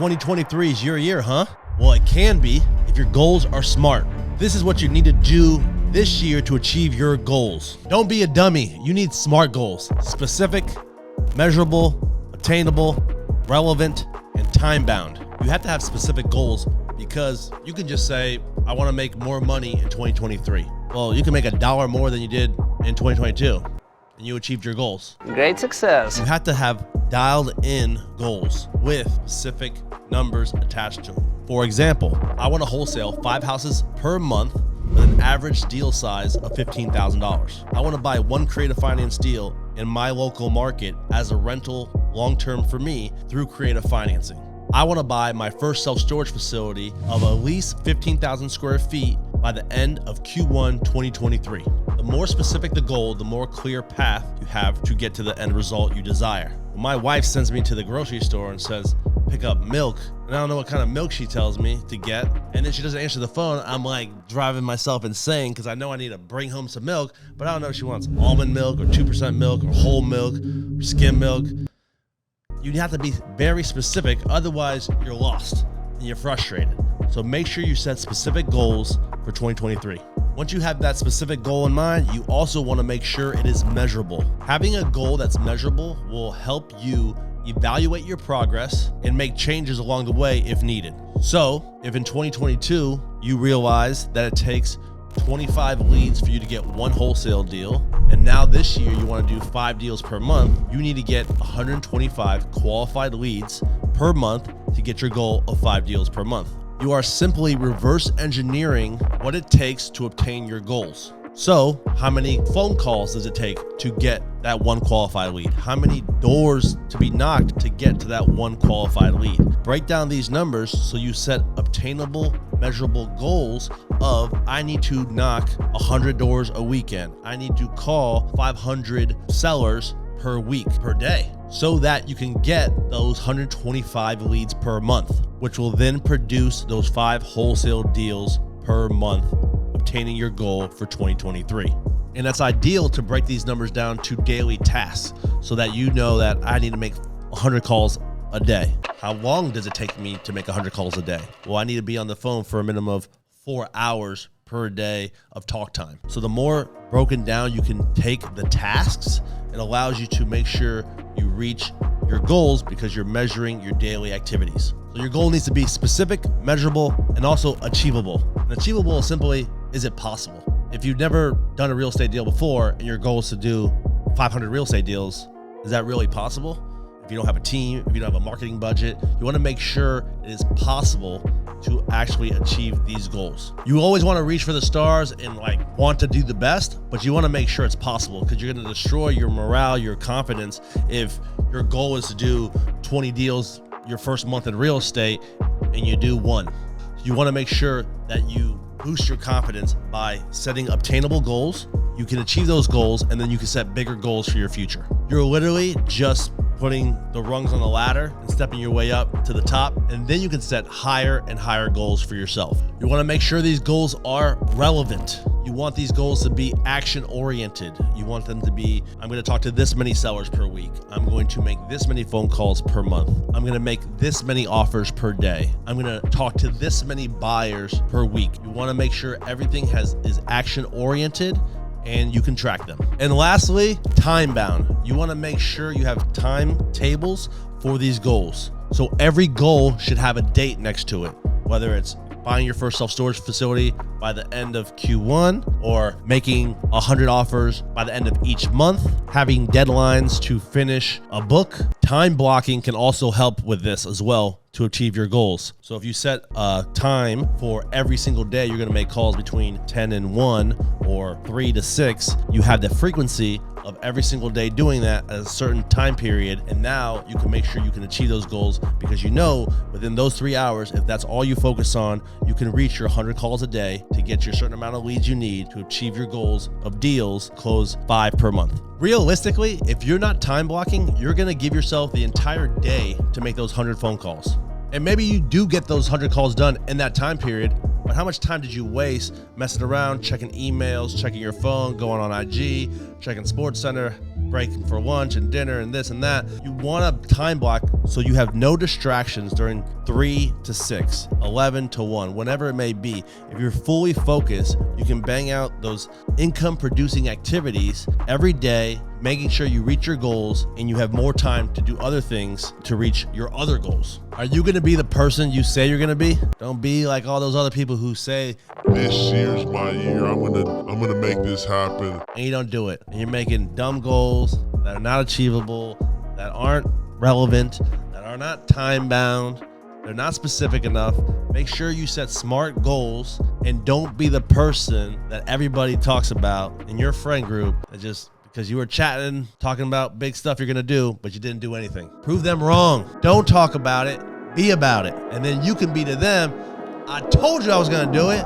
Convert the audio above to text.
2023 is your year, huh? Well, it can be if your goals are smart. This is what you need to do this year to achieve your goals. Don't be a dummy. You need SMART goals: specific, measurable, attainable, relevant, and time-bound. You have to have specific goals because you can just say, I want to make more money in 2023. Well, you can make $1 more than you did in 2022 and you achieved your goals. Great success. You have to have dialed in goals with specific numbers attached to them. For example, I want to wholesale 5 houses per month with an average deal size of $15,000. I want to buy 1 creative finance deal in my local market as a rental long-term for me through creative financing. I want to buy my first self-storage facility of at least 15,000 square feet by the end of Q1 2023. The more specific the goal, the more clear path you have to get to the end result you desire. When my wife sends me to the grocery store and says, pick up milk, and I don't know what kind of milk she tells me to get, and then she doesn't answer the phone, I'm like driving myself insane because I know I need to bring home some milk, but I don't know if she wants almond milk or 2% milk or whole milk or skim milk. You have to be very specific, otherwise you're lost and you're frustrated. So make sure you set specific goals for 2023. Once you have that specific goal in mind, you also want to make sure it is measurable. Having a goal that's measurable will help you evaluate your progress and make changes along the way if needed. So if in 2022 you realize that it takes 25 leads for you to get 1 wholesale deal, and now this year you want to do 5 deals per month, you need to get 125 qualified leads per month to get your goal of 5 deals per month. You are simply reverse engineering what it takes to obtain your goals. So how many phone calls does it take to get that 1 qualified lead? How many doors to be knocked to get to that 1 qualified lead? Break down these numbers so you set obtainable, measurable goals of, I need to knock 100 doors a weekend. I need to call 500 sellers per week, per day, so that you can get those 125 leads per month, which will then produce those 5 wholesale deals per month, obtaining your goal for 2023. And that's ideal to break these numbers down to daily tasks so that you know that I need to make 100 calls a day. How long does it take me to make 100 calls a day? Well, I need to be on the phone for a minimum of 4 hours per day of talk time. So the more broken down you can take the tasks, it allows you to make sure you reach your goals because you're measuring your daily activities. So your goal needs to be specific, measurable, and also achievable. And achievable is simply, is it possible? If you've never done a real estate deal before and your goal is to do 500 real estate deals, is that really possible? If you don't have a team, if you don't have a marketing budget, you want to make sure it is possible to actually achieve these goals. You always want to reach for the stars and want to do the best, but you want to make sure it's possible because you're going to destroy your morale, your confidence if your goal is to do 20 deals your first month in real estate and you do 1. You want to make sure that you boost your confidence by setting obtainable goals. You can achieve those goals and then you can set bigger goals for your future. You're literally just putting the rungs on the ladder and stepping your way up to the top, and then you can set higher and higher goals for yourself. You want to make sure these goals are relevant. You want these goals to be action oriented. You want them to be, I'm going to talk to this many sellers per week. I'm going to make this many phone calls per month. I'm going to make this many offers per day. I'm going to talk to this many buyers per week. You want to make sure everything is action oriented and you can track them. And lastly, time bound. You want to make sure you have timetables for these goals. So every goal should have a date next to it, whether it's buying your first self-storage facility by the end of Q1 or making 100 offers by the end of each month, having deadlines to finish a book. Time blocking can also help with this as well to achieve your goals. So if you set a time for every single day, you're going to make calls between 10 and 1 or 3 to 6. You have the frequency of every single day doing that at a certain time period. And now you can make sure you can achieve those goals because you know within those 3 hours, if that's all you focus on, you can reach your 100 calls a day to get your certain amount of leads you need to achieve your goals of deals, close 5 per month. Realistically, if you're not time blocking, you're going to give yourself the entire day to make those 100 phone calls. And maybe you do get those 100 calls done in that time period, but how much time did you waste messing around, checking emails, checking your phone, going on IG, checking SportsCenter, breaking for lunch and dinner and this and that. You want a time block so you have no distractions during 3 to 6, 11 to 1, whenever it may be. If you're fully focused, you can bang out those income producing activities every day, making sure you reach your goals and you have more time to do other things to reach your other goals. Are you going to be the person you say you're going to be? Don't be like all those other people who say, this year's my year, I'm gonna make this happen, and you don't do it. And you're making dumb goals that are not achievable, that aren't relevant, that are not time bound, they're not specific enough. Make sure you set smart goals and don't be the person that everybody talks about in your friend group that just because you were chatting, talking about big stuff you're gonna do, but you didn't do anything. Prove them wrong. Don't talk about it, be about it. And then you can be to them, I told you I was gonna do it.